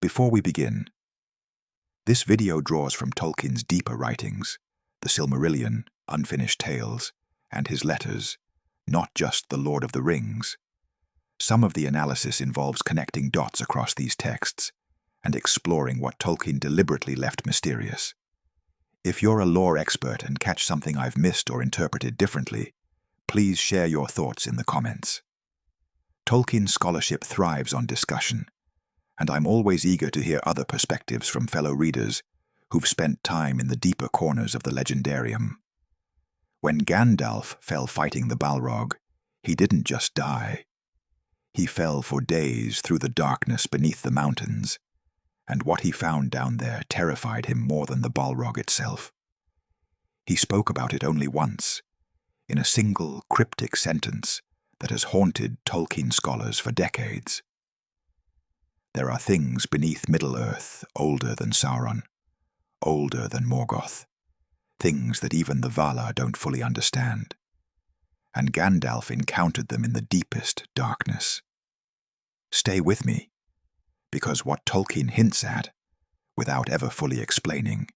Before we begin, this video draws from Tolkien's deeper writings, the Silmarillion, unfinished tales, and his letters, not just the Lord of the Rings. Some of the analysis involves connecting dots across these texts and exploring what Tolkien deliberately left mysterious. If you're a lore expert and catch something I've missed or interpreted differently, please share your thoughts in the comments. Tolkien scholarship thrives on discussion, and I'm always eager to hear other perspectives from fellow readers who've spent time in the deeper corners of the legendarium. When Gandalf fell fighting the Balrog, he didn't just die. He fell for days through the darkness beneath the mountains, and what he found down there terrified him more than the Balrog itself. He spoke about it only once, in a single cryptic sentence that has haunted Tolkien scholars for decades. There are things beneath Middle-earth older than Sauron, older than Morgoth, things that even the Valar don't fully understand. And Gandalf encountered them in the deepest darkness. Stay with me, because what Tolkien hints at, without ever fully explaining,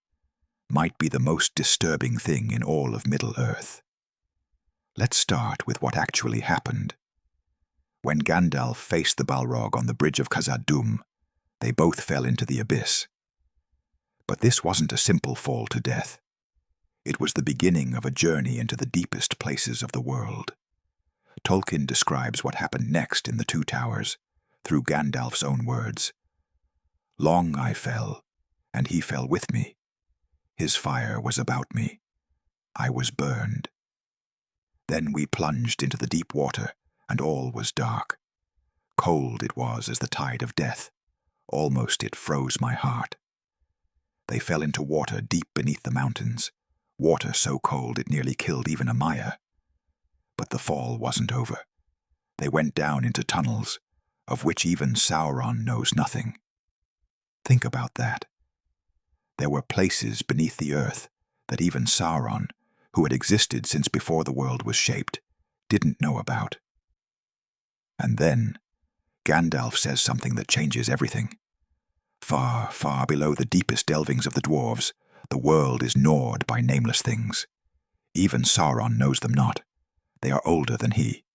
might be the most disturbing thing in all of Middle-earth. Let's start with what actually happened. When Gandalf faced the Balrog on the bridge of Khazad-dûm, they both fell into the abyss. But this wasn't a simple fall to death. It was the beginning of a journey into the deepest places of the world. Tolkien describes what happened next in the Two Towers, through Gandalf's own words. Long I fell, and he fell with me. His fire was about me. I was burned. Then we plunged into the deep water, and all was dark. Cold it was as the tide of death. Almost it froze my heart. They fell into water deep beneath the mountains, water so cold it nearly killed even a Maya. But the fall wasn't over. They went down into tunnels, of which even Sauron knows nothing. Think about that. There were places beneath the earth that even Sauron, who had existed since before the world was shaped, didn't know about. And then, Gandalf says something that changes everything. Far, far below the deepest delvings of the dwarves, the world is gnawed by nameless things. Even Sauron knows them not. They are older than he.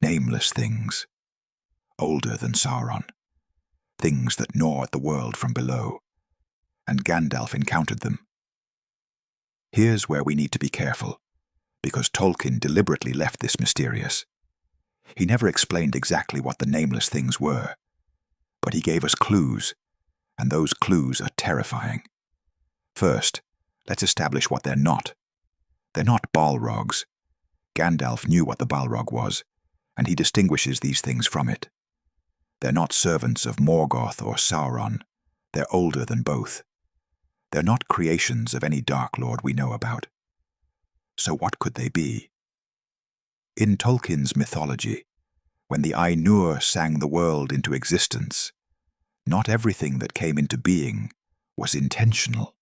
Nameless things. Older than Sauron. Things that gnaw at the world from below. And Gandalf encountered them. Here's where we need to be careful, because Tolkien deliberately left this mysterious. He never explained exactly what the nameless things were, but he gave us clues, and those clues are terrifying. First, let's establish what they're not. They're not Balrogs. Gandalf knew what the Balrog was, and he distinguishes these things from it. They're not servants of Morgoth or Sauron. They're older than both. They're not creations of any Dark Lord we know about. So what could they be? In Tolkien's mythology, when the Ainur sang the world into existence, not everything that came into being was intentional.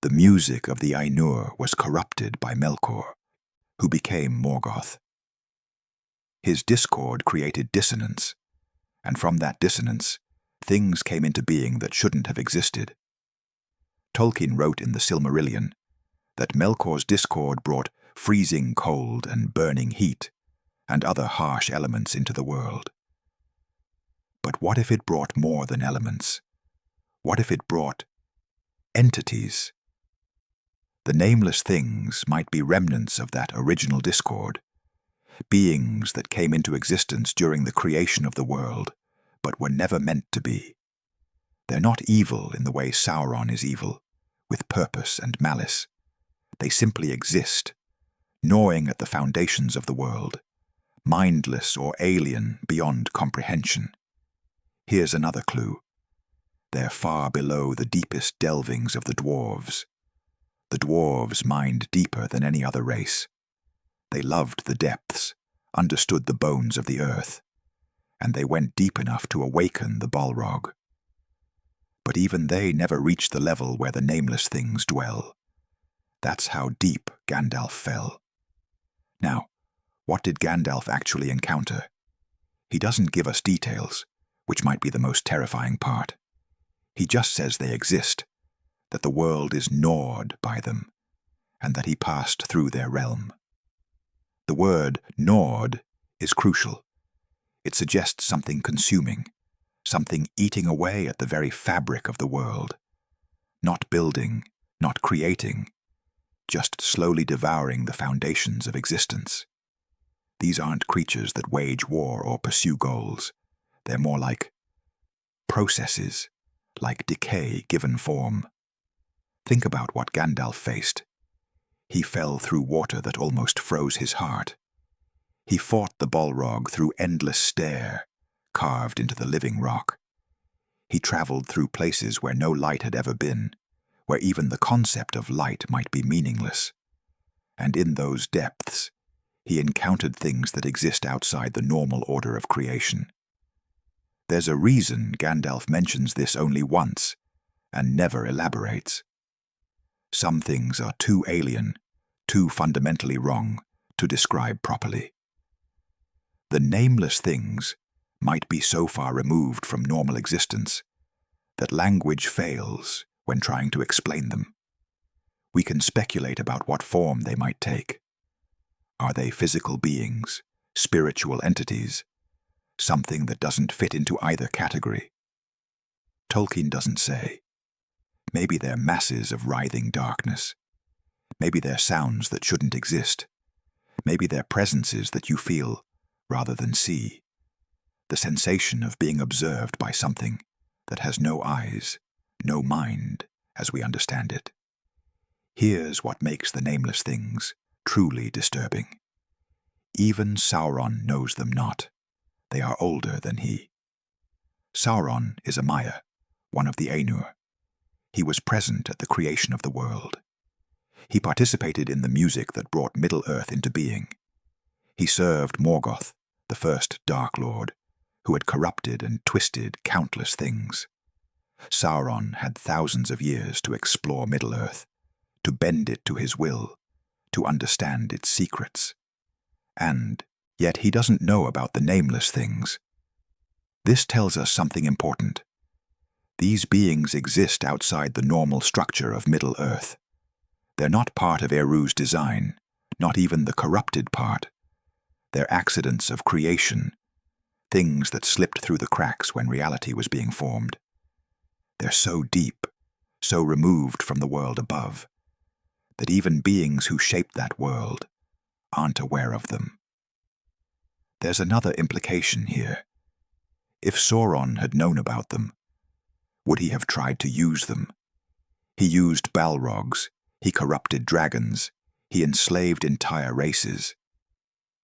The music of the Ainur was corrupted by Melkor, who became Morgoth. His discord created dissonance, and from that dissonance, things came into being that shouldn't have existed. Tolkien wrote in the Silmarillion that Melkor's discord brought freezing cold and burning heat and other harsh elements into the world. But what if it brought more than elements? What if it brought entities? The nameless things might be remnants of that original discord, beings that came into existence during the creation of the world, but were never meant to be. They're not evil in the way Sauron is evil, with purpose and malice. They simply exist, gnawing at the foundations of the world, mindless or alien beyond comprehension. Here's another clue. They're far below the deepest delvings of the dwarves. The dwarves mined deeper than any other race. They loved the depths, understood the bones of the earth, and they went deep enough to awaken the Balrog. But even they never reached the level where the nameless things dwell. That's how deep Gandalf fell. Now, what did Gandalf actually encounter? He doesn't give us details. which might be the most terrifying part. He just says they exist, that the world is gnawed by them, and that he passed through their realm. The word gnawed is crucial. It suggests something consuming, something eating away at the very fabric of the world. Not building, not creating, just slowly devouring the foundations of existence. These aren't creatures that wage war or pursue goals. They're more like processes, like decay given form. Think about what Gandalf faced. He fell through water that almost froze his heart. He fought the Balrog through endless stair, carved into the living rock. He traveled through places where no light had ever been, where even the concept of light might be meaningless. And in those depths, he encountered things that exist outside the normal order of creation. There's a reason Gandalf mentions this only once, and never elaborates. Some things are too alien, too fundamentally wrong, to describe properly. The nameless things might be so far removed from normal existence that language fails when trying to explain them. We can speculate about what form they might take. Are they physical beings, spiritual entities, something that doesn't fit into either category? Tolkien doesn't say. Maybe they're masses of writhing darkness. Maybe they're sounds that shouldn't exist. Maybe they're presences that you feel rather than see. The sensation of being observed by something that has no eyes, no mind, as we understand it. Here's what makes the nameless things truly disturbing. Even Sauron knows them not. They are older than he. Sauron is a Maya, one of the Ainur. He was present at the creation of the world. He participated in the music that brought Middle-earth into being. He served Morgoth, the first Dark Lord, who had corrupted and twisted countless things. Sauron had thousands of years to explore Middle-earth, to bend it to his will, to understand its secrets. And yet he doesn't know about the nameless things. This tells us something important. These beings exist outside the normal structure of Middle-earth. They're not part of Eru's design, not even the corrupted part. They're accidents of creation, things that slipped through the cracks when reality was being formed. They're so deep, so removed from the world above, that even beings who shaped that world aren't aware of them. There's another implication here. If Sauron had known about them, would he have tried to use them? He used Balrogs, he corrupted dragons, he enslaved entire races.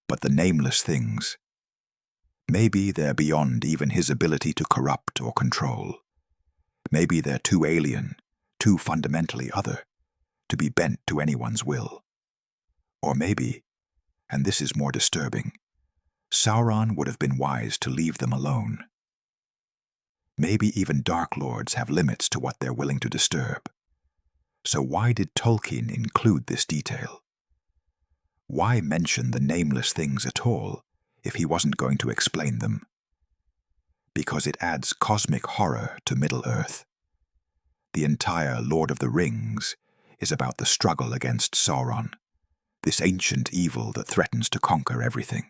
But the nameless things, maybe they're beyond even his ability to corrupt or control. Maybe they're too alien, too fundamentally other, to be bent to anyone's will. Or maybe, and this is more disturbing, Sauron would have been wise to leave them alone. Maybe even Dark Lords have limits to what they're willing to disturb. So why did Tolkien include this detail? Why mention the nameless things at all if he wasn't going to explain them? Because it adds cosmic horror to Middle-earth. The entire Lord of the Rings is about the struggle against Sauron, this ancient evil that threatens to conquer everything.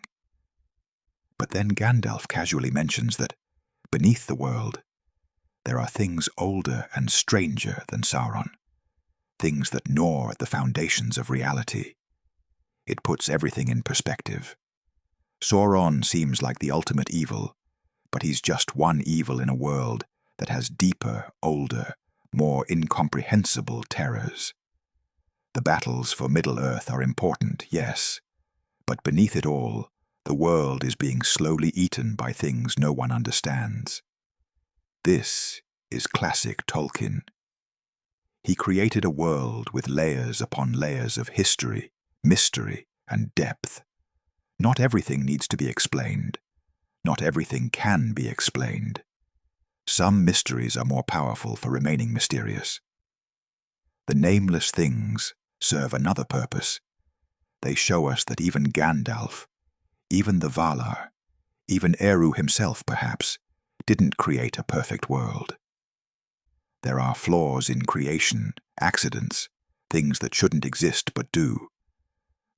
But then Gandalf casually mentions that beneath the world, there are things older and stranger than Sauron, things that gnaw at the foundations of reality. It puts everything in perspective. Sauron seems like the ultimate evil, but he's just one evil in a world that has deeper, older, more incomprehensible terrors. The battles for Middle-earth are important, yes, but beneath it all, the world is being slowly eaten by things no one understands. This is classic Tolkien. He created a world with layers upon layers of history, mystery, and depth. Not everything needs to be explained. Not everything can be explained. Some mysteries are more powerful for remaining mysterious. The nameless things serve another purpose. They show us that even Gandalf, even the Valar, even Eru himself perhaps, didn't create a perfect world. There are flaws in creation, accidents, things that shouldn't exist but do.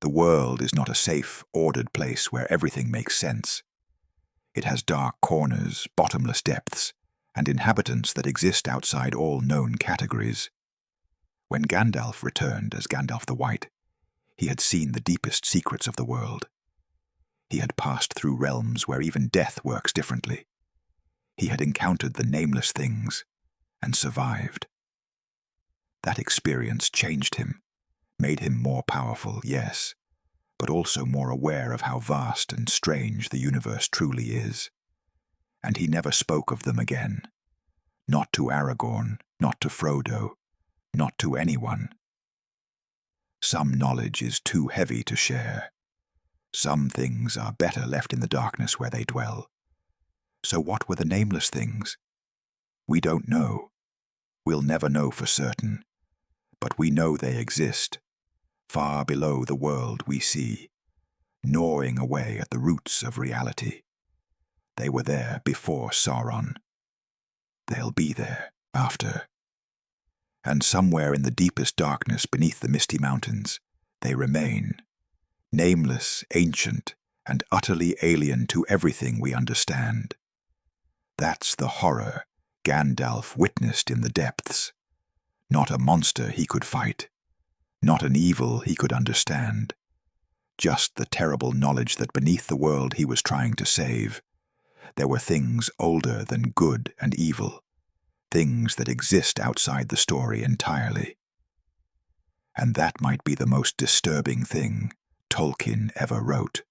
The world is not a safe, ordered place where everything makes sense. It has dark corners, bottomless depths, and inhabitants that exist outside all known categories. When Gandalf returned as Gandalf the White, he had seen the deepest secrets of the world. He had passed through realms where even death works differently. He had encountered the nameless things and survived. That experience changed him, made him more powerful, yes, but also more aware of how vast and strange the universe truly is. And he never spoke of them again. Not to Aragorn, not to Frodo, not to anyone. Some knowledge is too heavy to share. Some things are better left in the darkness where they dwell. So what were the nameless things? We don't know. We'll never know for certain. But we know they exist, far below the world we see, gnawing away at the roots of reality. They were there before Sauron. They'll be there after. And somewhere in the deepest darkness beneath the misty mountains, they remain, nameless, ancient, and utterly alien to everything we understand. That's the horror Gandalf witnessed in the depths. Not a monster he could fight, not an evil he could understand, just the terrible knowledge that beneath the world he was trying to save, there were things older than good and evil, things that exist outside the story entirely. And that might be the most disturbing thing Tolkien ever wrote.